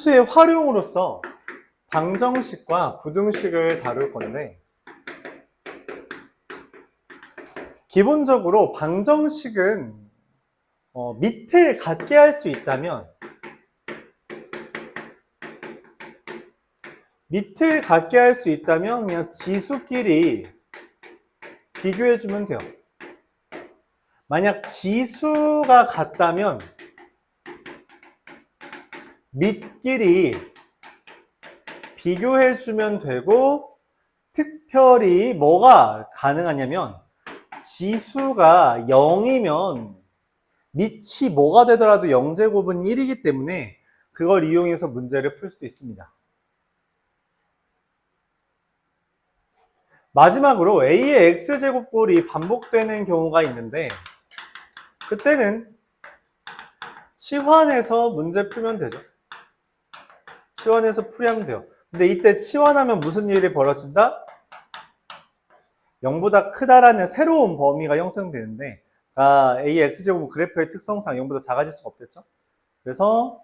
수의 활용으로서 방정식과 부등식을 다룰 건데, 기본적으로 방정식은 밑을 같게 할 수 있다면, 그냥 지수끼리 비교해주면 돼요. 만약 지수가 같다면 밑끼리 비교해주면 되고, 특별히 뭐가 가능하냐면 지수가 0이면 밑이 뭐가 되더라도 0제곱은 1이기 때문에 그걸 이용해서 문제를 풀 수도 있습니다. 마지막으로 A의 X제곱꼴이 반복되는 경우가 있는데, 그때는 치환해서 문제 풀면 되죠. 치환해서 풀이하면 돼요. 근데 이때 치환하면 무슨 일이 벌어진다? 0보다 크다라는 새로운 범위가 형성되는데, A의 X제곱 그래프의 특성상 0보다 작아질 수가 없겠죠. 그래서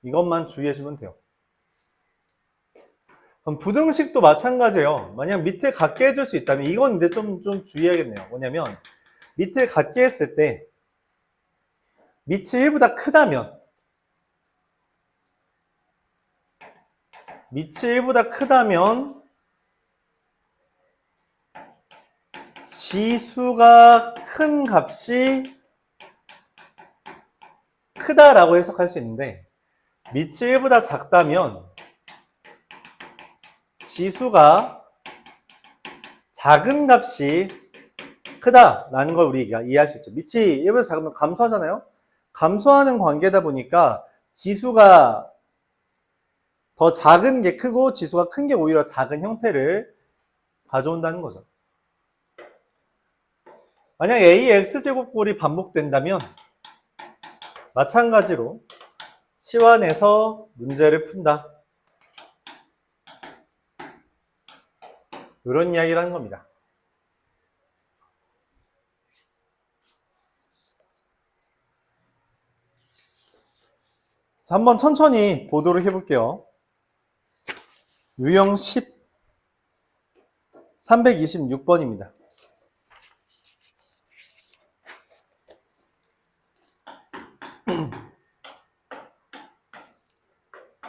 이것만 주의해주면 돼요. 그럼 부등식도 마찬가지예요. 만약 밑을 같게 해줄 수 있다면, 이건 근데 좀 주의해야겠네요. 뭐냐면 밑을 같게 했을 때 밑이 1보다 크다면, 지수가 큰 값이 크다라고 해석할 수 있는데, 밑이 1보다 작다면 지수가 작은 값이 크다라는 걸 우리가 이해할 수 있죠. 밑이 1보다 작으면 감소하잖아요. 감소하는 관계다 보니까 지수가 더 작은 게 크고 지수가 큰 게 오히려 작은 형태를 가져온다는 거죠. 만약 A의 X제곱꼴이 반복된다면 마찬가지로 치환해서 문제를 푼다. 이런 이야기를 하는 겁니다. 자, 한번 천천히 보도록 해볼게요. 유형 10, 326번입니다.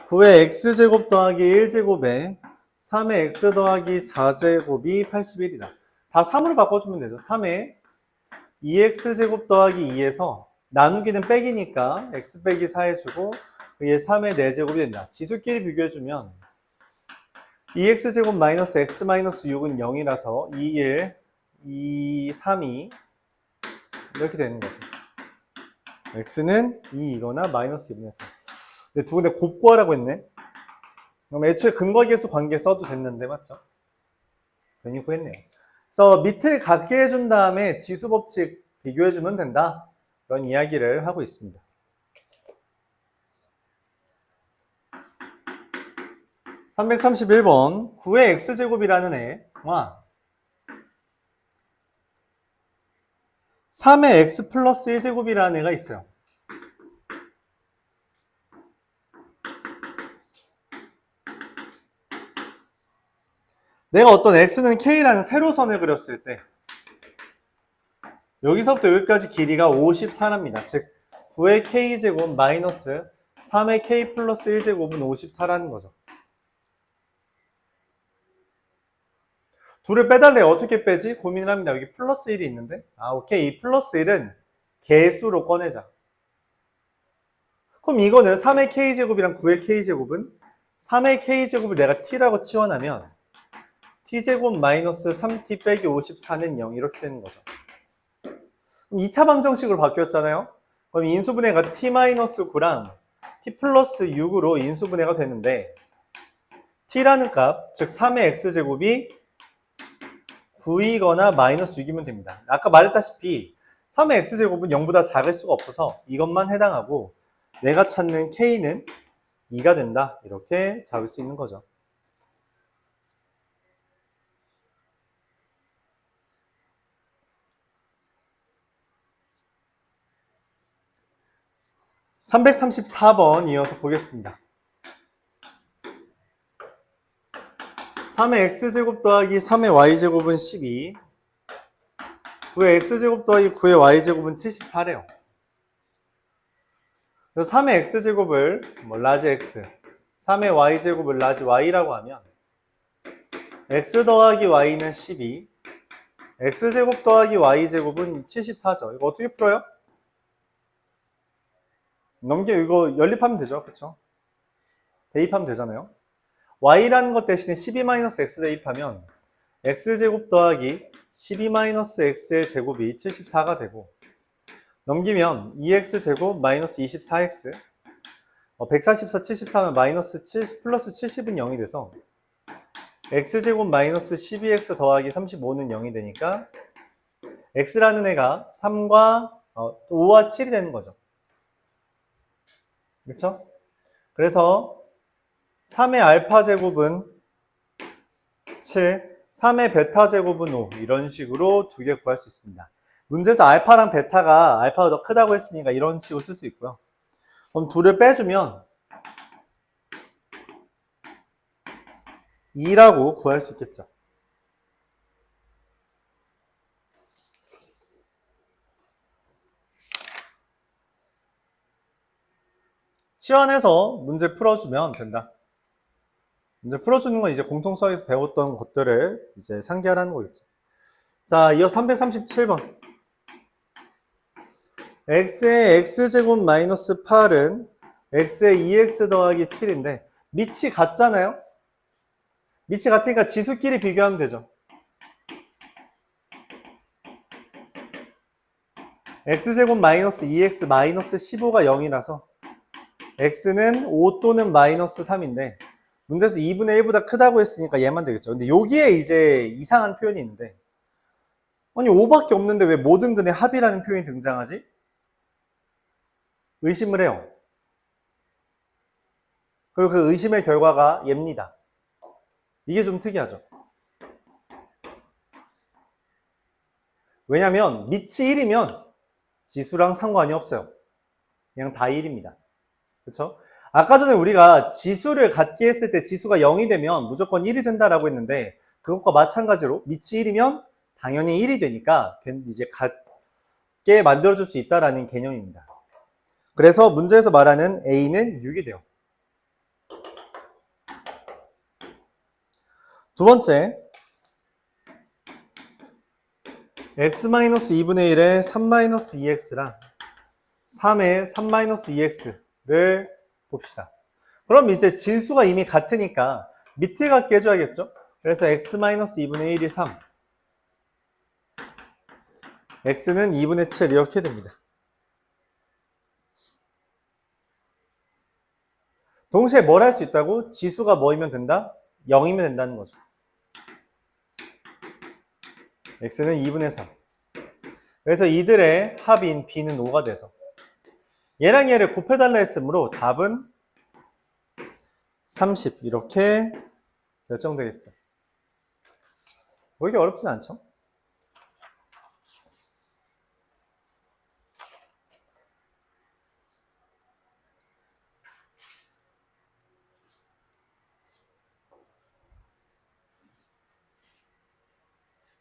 구의 X제곱 더하기 1제곱에 3의 X 더하기 4제곱이 81이다. 다 3으로 바꿔주면 되죠. 3의 2X제곱 더하기 2에서 나누기는 빼기니까 X 빼기 4 해주고, 그게 3의 4제곱이 된다. 지수끼리 비교해주면 2X제곱 마이너스 X 마이너스 6은 0이라서 2, 1, 2, 3이 이렇게 되는 거죠. X는 2이거나 마이너스 1이어서. 근데 두 군데 곱구하라고 했네. 그럼 애초에 근거계수 관계 써도 됐는데, 맞죠? 괜히 구했네요. 그래서 밑을 같게 해준 다음에 지수법칙 비교해주면 된다. 그런 이야기를 하고 있습니다. 331번 9의 X제곱이라는 애와 3의 X 플러스 1제곱이라는 애가 있어요. 내가 어떤 X는 K라는 세로선을 그렸을 때 여기서부터 여기까지 길이가 54랍니다. 즉 9의 K제곱 마이너스 3의 K 플러스 1제곱은 54라는 거죠. 둘을 빼달래요. 어떻게 빼지? 고민을 합니다. 여기 플러스 1이 있는데, 오케이. 이 플러스 1은 개수로 꺼내자. 그럼 이거는 3의 K제곱이랑 9의 K제곱은 3의 K제곱을 내가 T라고 치환하면 T제곱 마이너스 3T 빼기 54는 0 이렇게 되는 거죠. 그럼 2차 방정식으로 바뀌었잖아요. 그럼 인수분해가 T 마이너스 9랑 T 플러스 6으로 인수분해가 되는데, T라는 값, 즉 3의 X제곱이 9이거나 마이너스 6이면 됩니다. 아까 말했다시피 3의 X제곱은 0보다 작을 수가 없어서 이것만 해당하고, 내가 찾는 K는 2가 된다. 이렇게 잡을 수 있는 거죠. (334번) 이어서 보겠습니다. 3의 x제곱 더하기 3의 y제곱은 12. 9의 x제곱 더하기 9의 y제곱은 74래요. 그래서 3의 x제곱을 라지 x, 3의 y제곱을 라지 y라고 하면 x 더하기 y는 12, x제곱 더하기 y제곱은 74죠. 이거 어떻게 풀어요? 이거 연립하면 되죠. 그쵸? 대입하면 되잖아요. y라는 것 대신에 12-x 대입하면 x제곱 더하기 12-x의 제곱이 74가 되고, 넘기면 2x제곱 마이너스 24x, 144, 74면 마이너스 7 플러스 70은 0이 돼서 x제곱 마이너스 12x 더하기 35는 0이 되니까 x라는 애가 3과 5와 7이 되는 거죠. 그렇죠? 그래서 3의 알파 제곱은 7, 3의 베타 제곱은 5, 이런 식으로 두 개 구할 수 있습니다. 문제에서 알파랑 베타가 알파가 더 크다고 했으니까 이런 식으로 쓸 수 있고요. 그럼 둘을 빼주면 2라고 구할 수 있겠죠. 치환해서 문제 풀어주면 된다. 문제 풀어주는 건 이제 공통수학에서 배웠던 것들을 이제 상기하라는 거겠죠. 자, 이어 337번. x의 x제곱 마이너스 8은 x의 2x 더하기 7인데 밑이 같잖아요? 밑이 같으니까 지수끼리 비교하면 되죠. x제곱 마이너스 2x 마이너스 15가 0이라서 x는 5 또는 마이너스 3인데 문제에서 2분의 1보다 크다고 했으니까 얘만 되겠죠. 근데 여기에 이제 이상한 표현이 있는데, 아니 5밖에 없는데 왜 모든 근의 합이라는 표현이 등장하지? 의심을 해요. 그리고 그 의심의 결과가 얘입니다. 이게 좀 특이하죠. 왜냐면 밑이 1이면 지수랑 상관이 없어요. 그냥 다 1입니다. 그렇죠? 아까 전에 우리가 지수를 갖게 했을 때 지수가 0이 되면 무조건 1이 된다라고 했는데 그것과 마찬가지로 밑이 1이면 당연히 1이 되니까 이제 같게 만들어줄 수 있다라는 개념입니다. 그래서 문제에서 말하는 A는 6이 돼요. 두 번째, x-2분의 1에 3-2x랑 3의 3-2x를 봅시다. 그럼 이제 진수가 이미 같으니까 밑에 갖게 해줘야겠죠? 그래서 x-2분의 1이 3, x는 2분의 7 이렇게 됩니다. 동시에 뭘 할 수 있다고? 지수가 뭐이면 된다? 0이면 된다는 거죠. x는 2분의 3. 그래서 이들의 합인 b는 5가 돼서 얘랑 얘를 곱해달라 했으므로 답은 30 이렇게 결정되겠죠. 뭐 이게 어렵진 않죠?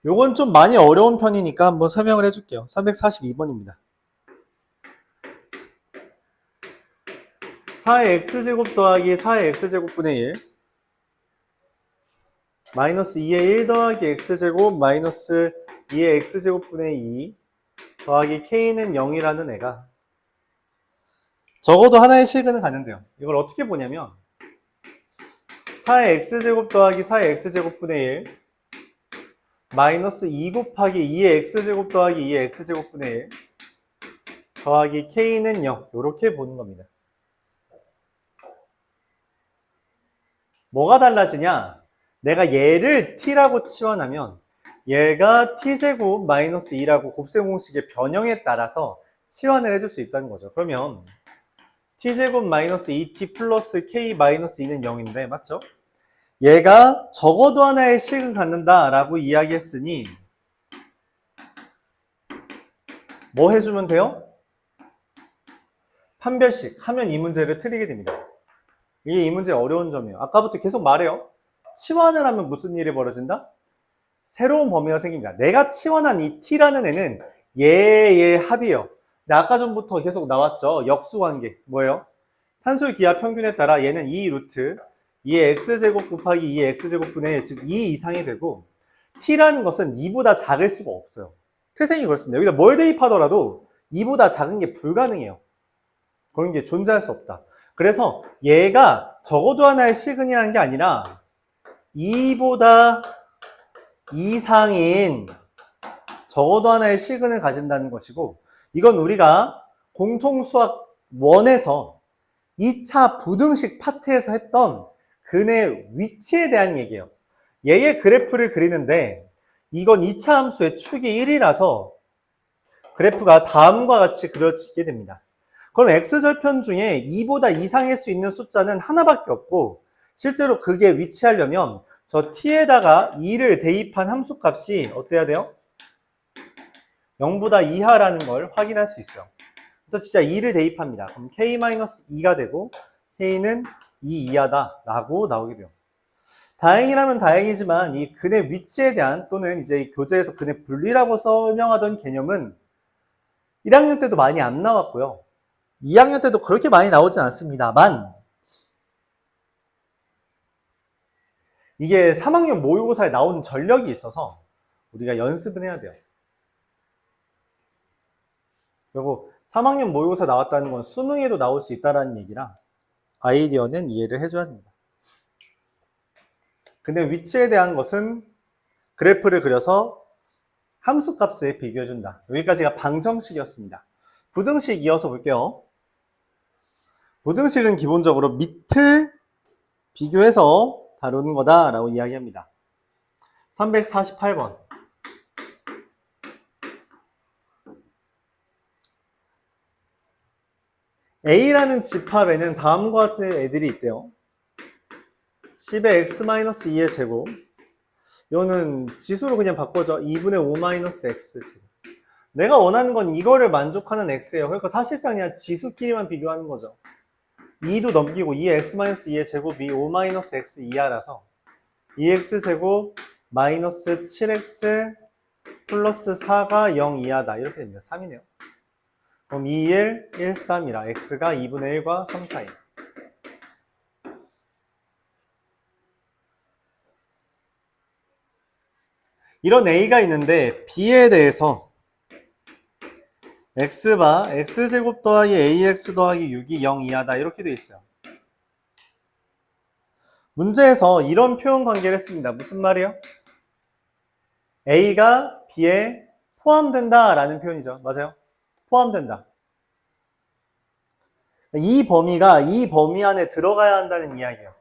요건 좀 많이 어려운 편이니까 한번 설명을 해줄게요. 342번입니다. 4의 x제곱 더하기 4의 x제곱분의 1 마이너스 2의 1 더하기 x제곱 마이너스 2의 x제곱분의 2 더하기 k는 0이라는 애가 적어도 하나의 실근은 가는데요. 이걸 어떻게 보냐면 4의 x제곱 더하기 4의 x제곱분의 1 마이너스 2 곱하기 2의 x제곱 더하기 2의 x제곱분의 1 더하기 k는 0 이렇게 보는 겁니다. 뭐가 달라지냐? 내가 얘를 t라고 치환하면 얘가 t제곱 마이너스 2라고 곱셈 공식의 변형에 따라서 치환을 해줄 수 있다는 거죠. 그러면 t제곱 마이너스 2t 플러스 k 마이너스 2는 0인데 맞죠? 얘가 적어도 하나의 식을 갖는다 라고 이야기했으니 뭐 해주면 돼요? 판별식 하면 이 문제를 틀리게 됩니다. 이게 이 문제의 어려운 점이에요. 아까부터 계속 말해요. 치환을 하면 무슨 일이 벌어진다? 새로운 범위가 생깁니다. 내가 치환한 이 t라는 애는 얘의 합이에요. 근데 아까 전부터 계속 나왔죠. 역수관계. 뭐예요? 산술 기하 평균에 따라 얘는 2 루트 2의 x제곱 곱하기 2의 x제곱분의 즉 2 이상이 되고 t라는 것은 2보다 작을 수가 없어요. 태생이 그렇습니다. 여기다 뭘 대입하더라도 2보다 작은 게 불가능해요. 그런 게 존재할 수 없다. 그래서 얘가 적어도 하나의 시근이라는 게 아니라 2보다 이상인 적어도 하나의 시근을 가진다는 것이고, 이건 우리가 공통수학 1에서 2차 부등식 파트에서 했던 근의 위치에 대한 얘기예요. 얘의 그래프를 그리는데 이건 2차 함수의 축이 1이라서 그래프가 다음과 같이 그려지게 됩니다. 그럼 x절편 중에 2보다 이상일 수 있는 숫자는 하나밖에 없고, 실제로 그게 위치하려면 저 t에다가 2를 대입한 함수값이 어때야 돼요? 0보다 이하라는 걸 확인할 수 있어요. 그래서 진짜 2를 대입합니다. 그럼 k-2가 되고 k는 2 이하다 라고 나오게 돼요. 다행이라면 다행이지만 이 근의 위치에 대한 또는 이제 교재에서 근의 분리라고 설명하던 개념은 1학년 때도 많이 안 나왔고요. 2학년 때도 그렇게 많이 나오진 않습니다만 이게 3학년 모의고사에 나오는 전력이 있어서 우리가 연습은 해야 돼요. 그리고 3학년 모의고사 나왔다는 건 수능에도 나올 수 있다는 얘기라 아이디어는 이해를 해줘야 됩니다. 근데 위치에 대한 것은 그래프를 그려서 함수값을 비교해준다. 여기까지가 방정식이었습니다. 부등식 이어서 볼게요. 부등식은 기본적으로 밑을 비교해서 다루는 거다라고 이야기합니다. 348번. A라는 집합에는 다음과 같은 애들이 있대요. 10의 x-2의 제곱. 이거는 지수로 그냥 바꿔줘. 2분의 5-x 제곱. 내가 원하는 건 이거를 만족하는 x예요. 그러니까 사실상 그냥 지수끼리만 비교하는 거죠. 2도 넘기고 2의 x-2의 제곱이 5-x 이하라서 2x제곱 마이너스 7x 플러스 4가 0 이하다. 이렇게 됩니다. 3이네요. 그럼 2, 1, 1, 3이라 x가 2분의 1과 3 사이. 이런 a가 있는데 b에 대해서 x바 x제곱 더하기 ax 더하기 6이 0 이하다. 이렇게 되어 있어요. 문제에서 이런 표현 관계를 했습니다. 무슨 말이에요? a가 b에 포함된다 라는 표현이죠. 맞아요? 포함된다. 이 범위가 이 범위 안에 들어가야 한다는 이야기예요.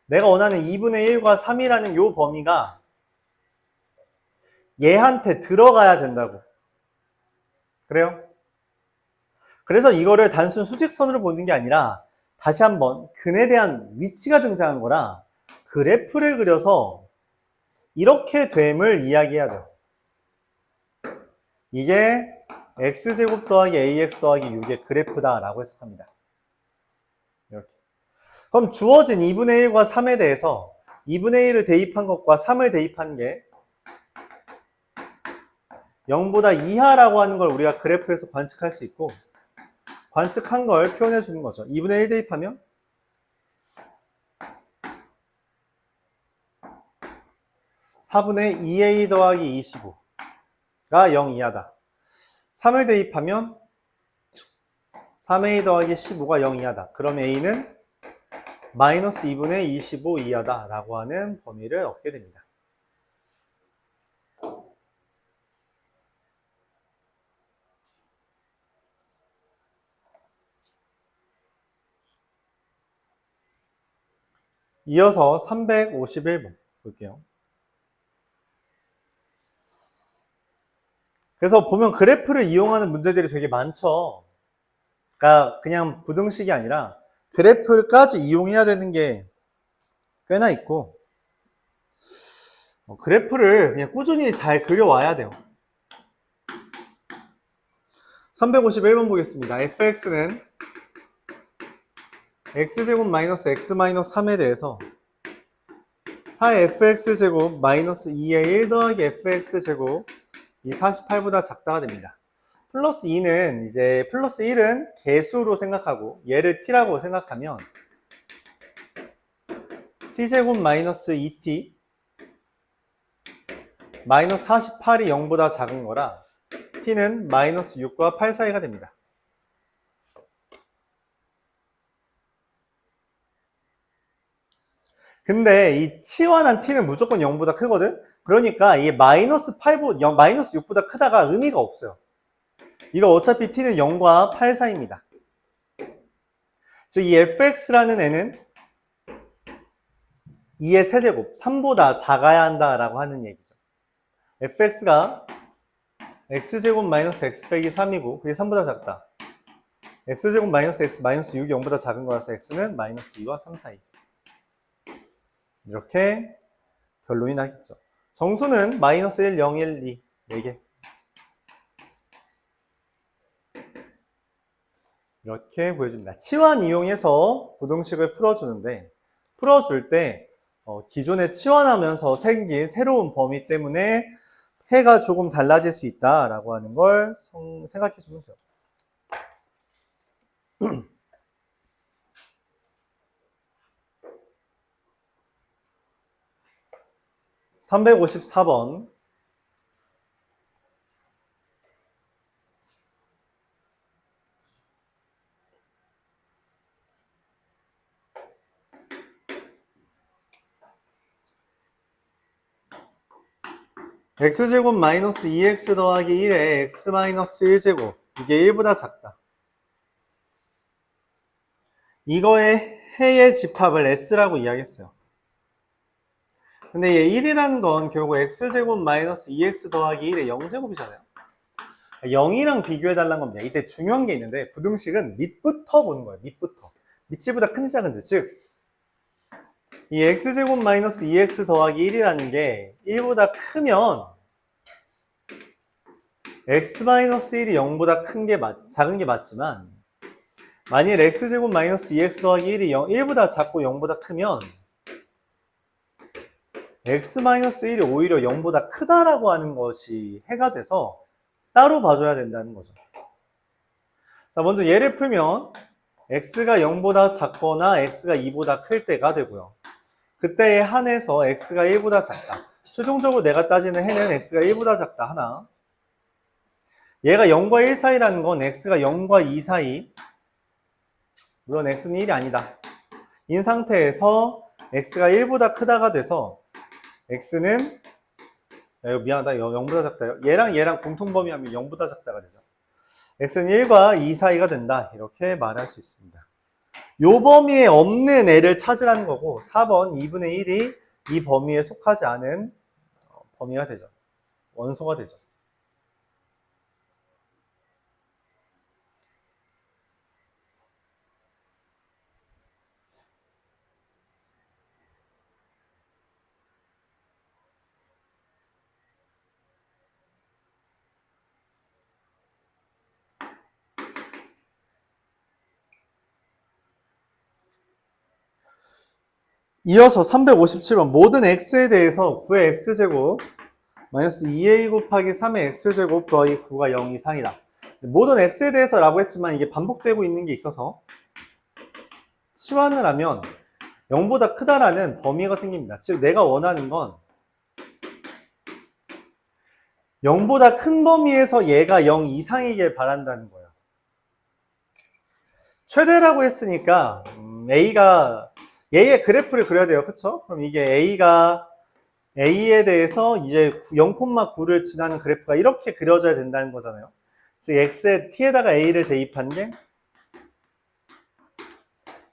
내가 원하는 2분의 1과 3이라는 요 범위가 얘한테 들어가야 된다고. 그래요? 그래서 이거를 단순 수직선으로 보는 게 아니라 다시 한번 근에 대한 위치가 등장한 거라 그래프를 그려서 이렇게 됨을 이야기해야 돼요. 이게 x제곱 더하기 ax 더하기 6의 그래프다 라고 해석합니다. 이렇게. 그럼 주어진 2분의 1과 3에 대해서 2분의 1을 대입한 것과 3을 대입한 게 0보다 이하라고 하는 걸 우리가 그래프에서 관측할 수 있고, 관측한 걸 표현해 주는 거죠. 2분의 1 대입하면 4분의 2a 더하기 25가 0 이하다. 3을 대입하면 3a 더하기 15가 0 이하다. 그럼 a는 마이너스 2분의 25 이하다 라고 하는 범위를 얻게 됩니다. 이어서 351번 볼게요. 그래서 보면 그래프를 이용하는 문제들이 되게 많죠. 그러니까 그냥 부등식이 아니라 그래프까지 이용해야 되는 게 꽤나 있고, 그래프를 그냥 꾸준히 잘 그려와야 돼요. 351번 보겠습니다. fx는 x제곱 마이너스 x 마이너스 3에 대해서 4fx제곱 마이너스 2의 1 더하기 fx제곱 이 48보다 작다가 됩니다. 플러스 2는 이제 플러스 1은 개수로 생각하고 얘를 t라고 생각하면 t제곱 마이너스 2t 마이너스 48이 0보다 작은 거라 t는 마이너스 6과 8 사이가 됩니다. 근데 이 치환한 t는 무조건 0보다 크거든? 그러니까 이 마이너스 6보다 크다가 의미가 없어요. 이거 어차피 t는 0과 8 사이입니다. 즉 이 fx라는 애는 2의 세제곱, 3보다 작아야 한다라고 하는 얘기죠. fx가 x제곱 마이너스 x 빼기 3이고 그게 3보다 작다. x제곱 마이너스 x 마이너스 6이 0보다 작은 거라서 x는 마이너스 2와 3 사이. 이렇게 결론이 나겠죠. 정수는 마이너스 1, 0, 1, 2, 4개. 이렇게 보여줍니다. 치환 이용해서 부등식을 풀어주는데 풀어줄 때 기존에 치환하면서 생긴 새로운 범위 때문에 해가 조금 달라질 수 있다라고 하는 걸 생각해 주면 돼요. 354번 x제곱 마이너스 2x 더하기 1에 x 마이너스 1제곱 이게 1보다 작다. 이거의 해의 집합을 s라고 이야기했어요. 근데 얘 1이라는 건 결국 x제곱 마이너스 2x 더하기 1의 0제곱이잖아요. 0이랑 비교해달라는 겁니다. 이때 중요한 게 있는데 부등식은 밑부터 보는 거예요. 밑부터. 밑이보다 큰지 작은지. 즉 이 x제곱 마이너스 2x 더하기 1이라는 게 1보다 크면 x 마이너스 1이 0보다 작은 게 맞지만 만일 x제곱 마이너스 2x 더하기 1이 1보다 작고 0보다 크면 x 마이너스 1이 오히려 0보다 크다라고 하는 것이 해가 돼서 따로 봐줘야 된다는 거죠. 자, 먼저 예를 풀면 x가 0보다 작거나 x가 2보다 클 때가 되고요. 그때에 한해서 x가 1보다 작다. 최종적으로 내가 따지는 해는 x가 1보다 작다 하나. 얘가 0과 1 사이라는 건 x가 0과 2 사이. 물론 x는 1이 아니다. 인 상태에서 x가 1보다 크다가 돼서 x는 미안하다. 0보다 작다. 얘랑 공통범위하면 0보다 작다가 되죠. x는 1과 2 사이가 된다. 이렇게 말할 수 있습니다. 요 범위에 없는 애를 찾으라는 거고 4번 2분의 1이 이 범위에 속하지 않은 범위가 되죠. 원소가 되죠. 이어서 357번 모든 x에 대해서 9의 x제곱 마이너스 2a 곱하기 3의 x제곱 더하기 9가 0 이상이다. 모든 x에 대해서 라고 했지만 이게 반복되고 있는 게 있어서 치환을 하면 0보다 크다라는 범위가 생깁니다. 즉 내가 원하는 건 0보다 큰 범위에서 얘가 0 이상이길 바란다는 거예요. 최대라고 했으니까 얘의 그래프를 그려야 돼요. 그쵸? 그럼 이게 A에 대해서 이제 0,9를 지나는 그래프가 이렇게 그려져야 된다는 거잖아요. 즉 T에다가 A를 대입한 게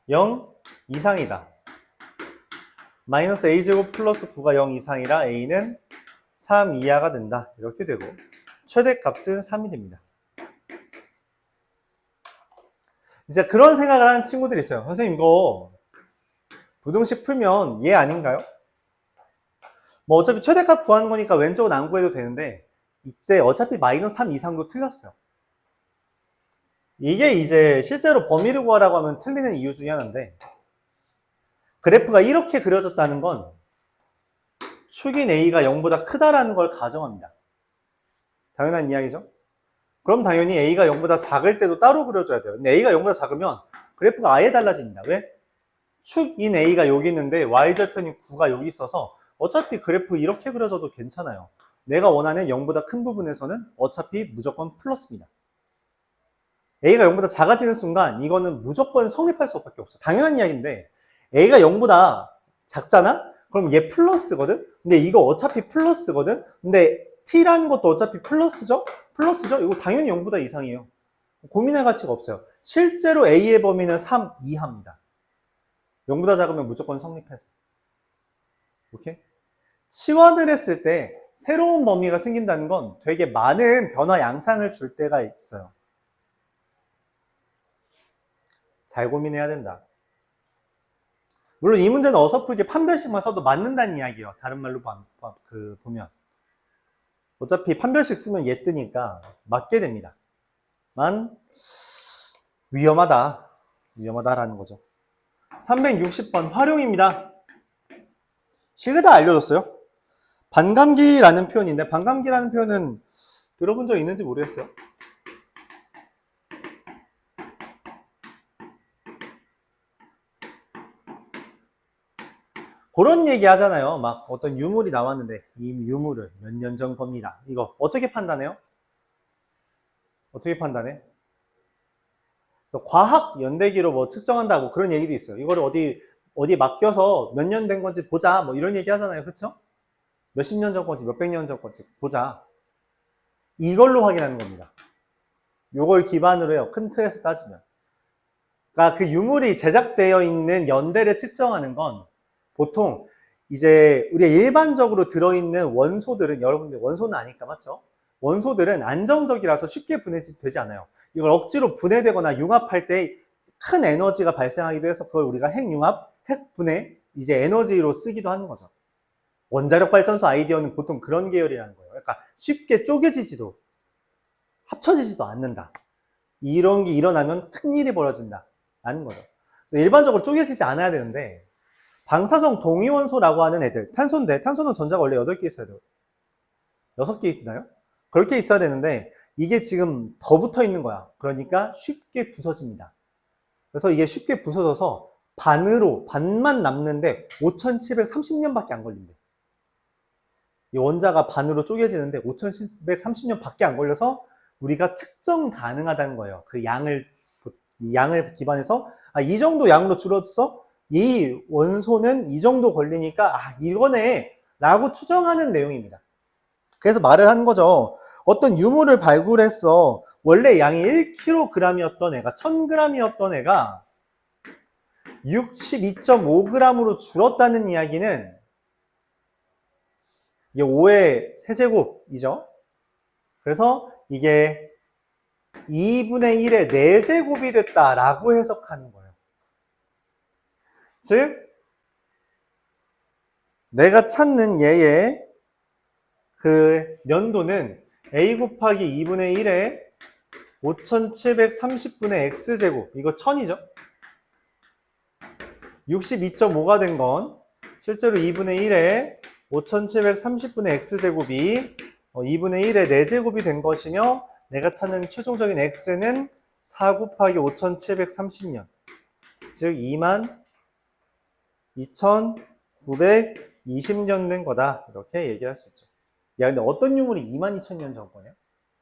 0 이상이다. 마이너스 A제곱 플러스 9가 0 이상이라 A는 3 이하가 된다. 이렇게 되고 최대값은 3이 됩니다. 이제 그런 생각을 하는 친구들이 있어요. 선생님 이거 부등식 풀면 얘 아닌가요? 뭐 어차피 최대값 구하는 거니까 왼쪽은 안 구해도 되는데 이제 어차피 마이너스 3 이상도 틀렸어요. 이게 이제 실제로 범위를 구하라고 하면 틀리는 이유 중에 하나인데 그래프가 이렇게 그려졌다는 건 축인 A가 0보다 크다라는 걸 가정합니다. 당연한 이야기죠? 그럼 당연히 A가 0보다 작을 때도 따로 그려줘야 돼요. 근데 A가 0보다 작으면 그래프가 아예 달라집니다. 왜? 축인 A가 여기 있는데 Y절편인 9가 여기 있어서 어차피 그래프 이렇게 그려줘도 괜찮아요. 내가 원하는 0보다 큰 부분에서는 어차피 무조건 플러스입니다. A가 0보다 작아지는 순간 이거는 무조건 성립할 수밖에 없어. 당연한 이야기인데 A가 0보다 작잖아? 그럼 얘 플러스거든? 근데 이거 어차피 플러스거든? 근데 T라는 것도 어차피 플러스죠? 플러스죠? 이거 당연히 0보다 이상이에요. 고민할 가치가 없어요. 실제로 A의 범위는 3 이하입니다. 0보다 작으면 무조건 성립해서. 오케이? 치환을 했을 때 새로운 범위가 생긴다는 건 되게 많은 변화 양상을 줄 때가 있어요. 잘 고민해야 된다. 물론 이 문제는 어설프게 판별식만 써도 맞는다는 이야기예요. 다른 말로 보면. 어차피 판별식 쓰면 얘 뜨니까 맞게 됩니다. 만 위험하다라는 거죠. 360번 활용입니다. 식을 다 알려줬어요. 반감기라는 표현인데 반감기라는 표현은 들어본 적 있는지 모르겠어요. 그런 얘기 하잖아요. 막 어떤 유물이 나왔는데 이 유물을 몇 년 전 겁니다. 이거 어떻게 판단해요? 어떻게 판단해? 그래서 과학 연대기로 뭐 측정한다고 그런 얘기도 있어요. 이거를 어디 맡겨서 몇 년 된 건지 보자. 뭐 이런 얘기 하잖아요. 그렇죠? 몇십 년 전 건지 몇백 년 전 건지 보자. 이걸로 확인하는 겁니다. 요걸 기반으로 해요. 큰 틀에서 따지면. 그러니까 그 유물이 제작되어 있는 연대를 측정하는 건 보통 이제 우리가 일반적으로 들어있는 원소들은 여러분들 원소는 아니까 맞죠? 원소들은 안정적이라서 쉽게 분해되지 않아요. 이걸 억지로 분해되거나 융합할 때 큰 에너지가 발생하기도 해서 그걸 우리가 핵융합, 핵분해, 이제 에너지로 쓰기도 하는 거죠. 원자력 발전소 아이디어는 보통 그런 계열이라는 거예요. 그러니까 쉽게 쪼개지지도 합쳐지지도 않는다. 이런 게 일어나면 큰일이 벌어진다. 라는 거죠. 그래서 일반적으로 쪼개지지 않아야 되는데 방사성 동위원소라고 하는 애들, 탄소인데 탄소는 전자가 원래 8개 있어야 돼요. 6개 있나요? 그렇게 있어야 되는데 이게 지금 더 붙어 있는 거야. 그러니까 쉽게 부서집니다. 그래서 이게 쉽게 부서져서 반만 남는데 5730년밖에 안 걸린대. 이 원자가 반으로 쪼개지는데 5730년밖에 안 걸려서 우리가 측정 가능하다는 거예요. 그 이 양을 기반해서 이 정도 양으로 줄었어? 이 원소는 이 정도 걸리니까 이거네 라고 추정하는 내용입니다. 그래서 말을 한 거죠. 어떤 유물을 발굴했어. 원래 양이 1kg이었던 애가 1000g이었던 애가 62.5g으로 줄었다는 이야기는 이게 5의 세제곱이죠. 그래서 이게 2분의 1의 4제곱이 됐다라고 해석하는 거예요. 즉 내가 찾는 얘의 그 연도는 a 곱하기 2분의 1에 5730분의 x제곱, 이거 1000이죠. 62.5가 된 건 실제로 2분의 1에 5730분의 x제곱이 2분의 1의 4제곱이 된 것이며 내가 찾는 최종적인 x는 4 곱하기 5730년, 즉 22,920년 된 거다. 이렇게 얘기할 수 있죠. 야, 근데 어떤 유물이 22,000년 전 거냐?